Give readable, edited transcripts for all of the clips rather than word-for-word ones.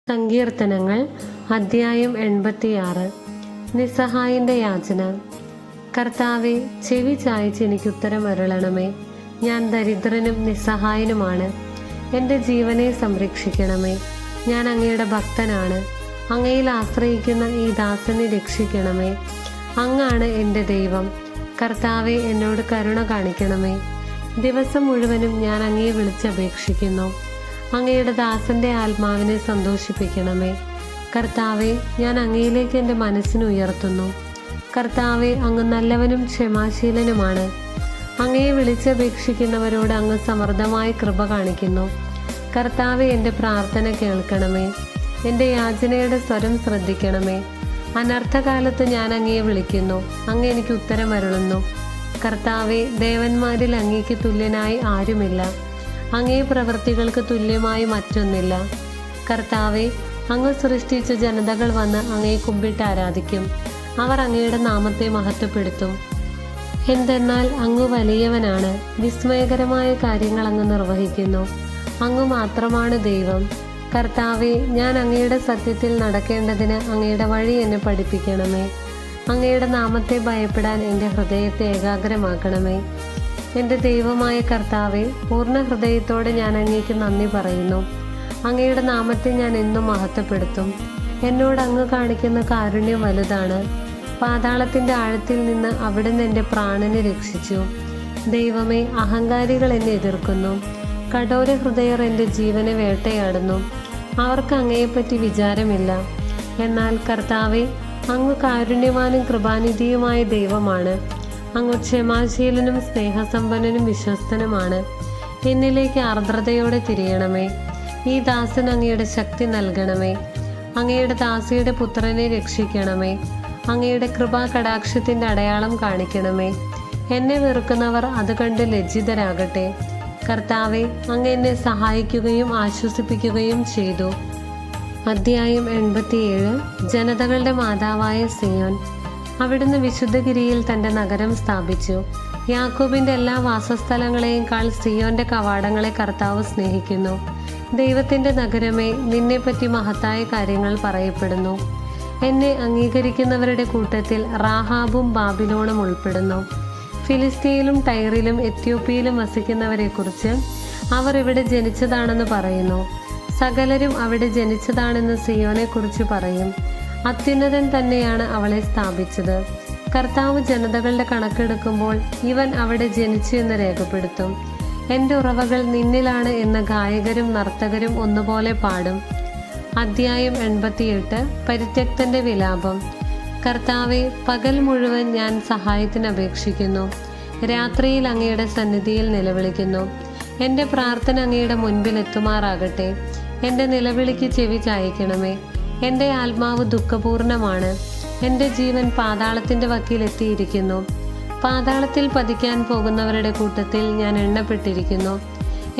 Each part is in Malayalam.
സങ്കീർത്തനങ്ങൾ അധ്യായം 86. നിസ്സഹായന്റെ യാചന. കർത്താവെ, ചെവി ചായ്ച്ച് എനിക്ക് ഉത്തരം അരുളണമേ. ഞാൻ ദരിദ്രനും നിസ്സഹായനുമാണ്. എൻ്റെ ജീവനെ സംരക്ഷിക്കണമേ. ഞാൻ അങ്ങയുടെ ഭക്തനാണ്. അങ്ങയിൽ ആശ്രയിക്കുന്ന ഈ ദാസനെ രക്ഷിക്കണമേ. അങ്ങാണ് എൻ്റെ ദൈവം. കർത്താവെ, എന്നോട് കരുണ കാണിക്കണമേ. ദിവസം മുഴുവനും ഞാൻ അങ്ങയെ വിളിച്ചപേക്ഷിക്കുന്നു. അങ്ങയുടെ ദാസന്റെ ആത്മാവിനെ സന്തോഷിപ്പിക്കണമേ. കർത്താവെ, ഞാൻ അങ്ങയിലേക്ക് എൻ്റെ മനസ്സിനെ ഉയർത്തുന്നു. കർത്താവെ, അങ്ങ് നല്ലവനും ക്ഷമാശീലനുമാണ്. അങ്ങയെ വിളിച്ചപേക്ഷിക്കുന്നവരോട് അങ്ങ് സമൃദ്ധമായി കൃപ കാണിക്കുന്നു. കർത്താവെ, എൻ്റെ പ്രാർത്ഥന കേൾക്കണമേ. എൻ്റെ യാചനയുടെ സ്വരം ശ്രദ്ധിക്കണമേ. അനർത്ഥകാലത്ത് ഞാൻ അങ്ങയെ വിളിക്കുന്നു. അങ്ങ് എനിക്ക് ഉത്തരം അരുളുന്നു. കർത്താവെ, ദേവന്മാരിൽ അങ്ങേക്ക് തുല്യനായി ആരുമില്ല. അങ്ങേ പ്രവൃത്തികൾക്ക് തുല്യമായി മറ്റൊന്നില്ല. കർത്താവെ, അങ്ങ് സൃഷ്ടിച്ച ജനതകൾ വന്ന് അങ്ങയെ കുമ്പിട്ട് ആരാധിക്കും. അവർ അങ്ങയുടെ നാമത്തെ മഹത്വപ്പെടുത്തും. എന്തെന്നാൽ അങ്ങ് വലിയവനാണ്. വിസ്മയകരമായ കാര്യങ്ങൾ അങ്ങ് നിർവഹിക്കുന്നു. അങ്ങ് മാത്രമാണ് ദൈവം. കർത്താവെ, ഞാൻ അങ്ങയുടെ സത്യത്തിൽ നടക്കേണ്ടതിന് അങ്ങയുടെ വഴി എന്നെ പഠിപ്പിക്കണമേ. അങ്ങയുടെ നാമത്തെ ഭയപ്പെടാൻ എൻ്റെ ഹൃദയത്തെ ഏകാഗ്രമാക്കണമേ. എൻ്റെ ദൈവമായ കർത്താവെ, പൂർണ്ണ ഹൃദയത്തോടെ ഞാൻ അങ്ങേക്ക് നന്ദി പറയുന്നു. അങ്ങയുടെ നാമത്തെ ഞാൻ എന്നും മഹത്വപ്പെടുത്തും. എന്നോട് അങ്ങ് കാണിക്കുന്ന കാരുണ്യം വലുതാണ്. പാതാളത്തിൻ്റെ ആഴത്തിൽ നിന്ന് അവിടുന്ന് എൻ്റെ പ്രാണനെ രക്ഷിച്ചു. ദൈവമേ, അഹങ്കാരികൾ എന്നെ എതിർക്കുന്നു. കഠോര ഹൃദയർ എൻ്റെ ജീവനെ വേട്ടയാടുന്നു. അവർക്ക് അങ്ങയെപ്പറ്റി വിചാരമില്ല. എന്നാൽ കർത്താവെ, അങ്ങ് കാരുണ്യവാനും കൃപാനിധിയുമായ ദൈവമാണ്. അങ്ങ് ക്ഷമാശീലനും സ്നേഹസമ്പന്നനും വിശ്വസ്തനുമാണ്. എന്നിലേക്ക് ആർദ്രതയോടെ തിരിയണമേ. ഈ ദാസൻ അങ്ങയുടെ ശക്തി നൽകണമേ. അങ്ങയുടെ ദാസിയുടെ പുത്രനെ രക്ഷിക്കണമേ. അങ്ങയുടെ കൃപാ കടാക്ഷത്തിൻ്റെ അടയാളം കാണിക്കണമേ. എന്നെ വെറുക്കുന്നവർ അത് കണ്ട് ലജ്ജിതരാകട്ടെ. കർത്താവെ, അങ്ങ് എന്നെ സഹായിക്കുകയും ആശ്വസിപ്പിക്കുകയും ചെയ്തു. അധ്യായം 87. ജനതകളുടെ മാതാവായ സിയോൻ. അവിടുന്ന് വിശുദ്ധഗിരിയിൽ തൻ്റെ നഗരം സ്ഥാപിച്ചു. യാക്കോബിൻ്റെ എല്ലാ വാസസ്ഥലങ്ങളെയുംക്കാൾ സിയോന്റെ കവാടങ്ങളെ കർത്താവ് സ്നേഹിക്കുന്നു. ദൈവത്തിൻ്റെ നഗരമേ, നിന്നെപ്പറ്റി മഹത്തായ കാര്യങ്ങൾ പറയപ്പെടുന്നു. എന്നെ അംഗീകരിക്കുന്നവരുടെ കൂട്ടത്തിൽ റാഹാബും ബാബിലോണും ഉൾപ്പെടുന്നു. ഫിലിസ്തീനിലും ടൈറിലും എത്യോപ്യയിലും വസിക്കുന്നവരെക്കുറിച്ച് അവർ ഇവിടെ ജനിച്ചതാണെന്ന് പറയുന്നു. സകലരും അവിടെ ജനിച്ചതാണെന്ന് സിയോനെക്കുറിച്ച് പറയും. അത്യുന്നതൻ തന്നെയാണ് അവളെ സ്ഥാപിച്ചത്. കർത്താവ് ജനതകളുടെ കണക്കെടുക്കുമ്പോൾ ഇവൻ അവിടെ ജനിച്ചു എന്ന് രേഖപ്പെടുത്തും. എൻ്റെ ഉറവകൾ നിന്നിലാണ് എന്ന് ഗായകരും നർത്തകരും ഒന്നുപോലെ പാടും. അധ്യായം 88. പരിത്യക്തന്റെ വിലാപം. കർത്താവെ, പകൽ മുഴുവൻ ഞാൻ സഹായത്തിന് അപേക്ഷിക്കുന്നു. രാത്രിയിൽ അങ്ങയുടെ സന്നിധിയിൽ നിലവിളിക്കുന്നു. എൻ്റെ പ്രാർത്ഥന അങ്ങയുടെ മുൻപിൽ എത്തുമാറാകട്ടെ. എൻ്റെ നിലവിളിക്ക് ചെവി ചായ്ക്കണമേ. എൻ്റെ ആത്മാവ് ദുഃഖപൂർണമാണ്. എൻ്റെ ജീവൻ പാതാളത്തിൻ്റെ വക്കിലെത്തിയിരിക്കുന്നു. പാതാളത്തിൽ പതിക്കാൻ പോകുന്നവരുടെ കൂട്ടത്തിൽ ഞാൻ എണ്ണപ്പെട്ടിരിക്കുന്നു.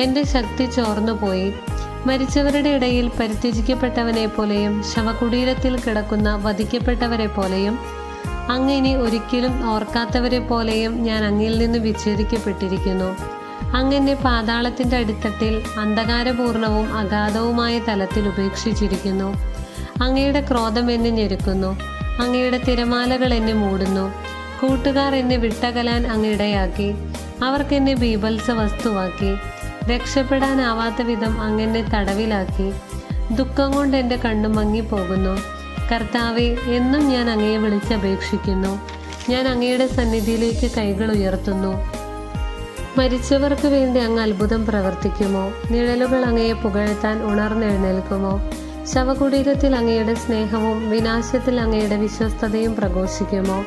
എൻ്റെ ശക്തി ചോർന്നുപോയി. മരിച്ചവരുടെ ഇടയിൽ പരിത്യജിക്കപ്പെട്ടവനെ പോലെയും ശവകുടീരത്തിൽ കിടക്കുന്ന വധിക്കപ്പെട്ടവരെ പോലെയും അങ്ങ് ഇനി ഒരിക്കലും ഓർക്കാത്തവരെ പോലെയും ഞാൻ അങ്ങിൽ നിന്ന് വിച്ഛേദിക്കപ്പെട്ടിരിക്കുന്നു. അങ്ങനെ പാതാളത്തിൻ്റെ അടിത്തട്ടിൽ അന്ധകാരപൂർണവും അഗാധവുമായ തലത്തിൽ ഉപേക്ഷിച്ചിരിക്കുന്നു. അങ്ങയുടെ ക്രോധം എന്നെ ഞെരുക്കുന്നു. അങ്ങയുടെ തിരമാലകൾ എന്നെ മൂടുന്നു. കൂട്ടുകാർ എന്നെ വിട്ടകലാൻ അങ്ങ് ഇടയാക്കി. അവർക്ക് എന്നെ ബീഭത്സ വസ്തുവാക്കി. രക്ഷപ്പെടാനാവാത്ത വിധം അങ്ങെന്നെ തടവിലാക്കി. ദുഃഖം കൊണ്ട് എൻ്റെ കണ്ണു മങ്ങിപ്പോകുന്നു. കർത്താവെ, എന്നും ഞാൻ അങ്ങയെ വിളിച്ചപേക്ഷിക്കുന്നു. ഞാൻ അങ്ങയുടെ സന്നിധിയിലേക്ക് കൈകൾ ഉയർത്തുന്നു. മരിച്ചവർക്ക് വേണ്ടി അങ്ങ് അത്ഭുതം പ്രവർത്തിക്കുമോ? നിഴലുകൾ അങ്ങയെ പുകഴ്ത്താൻ ഉണർന്നെഴുന്നേൽക്കുമോ? ശവകുടീരത്തിൽ അങ്ങയുടെ സ്നേഹവും വിനാശത്തിൽ അങ്ങയുടെ വിശ്വസ്തതയും പ്രഘോഷിക്കുമോ?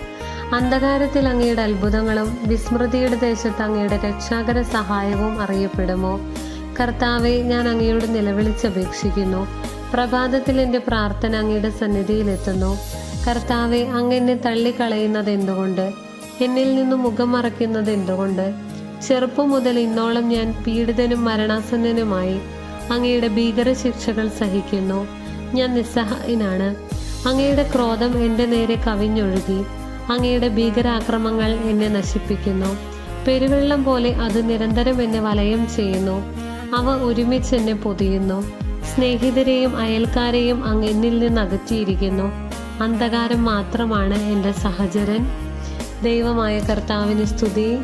അന്ധകാരത്തിൽ അങ്ങയുടെ അത്ഭുതങ്ങളും വിസ്മൃതിയുടെ ദേശത്ത് അങ്ങയുടെ രക്ഷാകര സഹായവും അറിയപ്പെടുമോ? കർത്താവെ, ഞാൻ അങ്ങയോട് നിലവിളിച്ചപേക്ഷിക്കുന്നു. പ്രഭാതത്തിൽ എൻ്റെ പ്രാർത്ഥന അങ്ങയുടെ സന്നിധിയിലെത്തുന്നു. കർത്താവെ, അങ്ങ് എന്നെ തള്ളിക്കളയുന്നത് എന്തുകൊണ്ട്? എന്നിൽ നിന്നും മുഖം മറയ്ക്കുന്നത് എന്തുകൊണ്ട്? ചെറുപ്പം മുതൽ ഇന്നോളം ഞാൻ പീഡിതനും മരണാസന്നനുമായി അങ്ങയുടെ ഭീകര ശിക്ഷകൾ സഹിക്കുന്നു. ഞാൻ നിസ്സഹായനാണ്. അങ്ങയുടെ ക്രോധം എൻ്റെ നേരെ കവിഞ്ഞൊഴുകി. അങ്ങയുടെ ഭീകരാക്രമങ്ങൾ എന്നെ നശിപ്പിക്കുന്നു. പെരുവെള്ളം പോലെ അത് നിരന്തരം എന്നെ വലയം ചെയ്യുന്നു. അവ ഒരുമിച്ച് എന്നെ പൊതിയുന്നു. സ്നേഹിതരെയും അയൽക്കാരെയും അങ്ങ് എന്നിൽ നിന്ന് അകറ്റിയിരിക്കുന്നു. അന്ധകാരം മാത്രമാണ് എൻ്റെ സഹചരൻ. ദൈവമായ കർത്താവിന് സ്തുതി.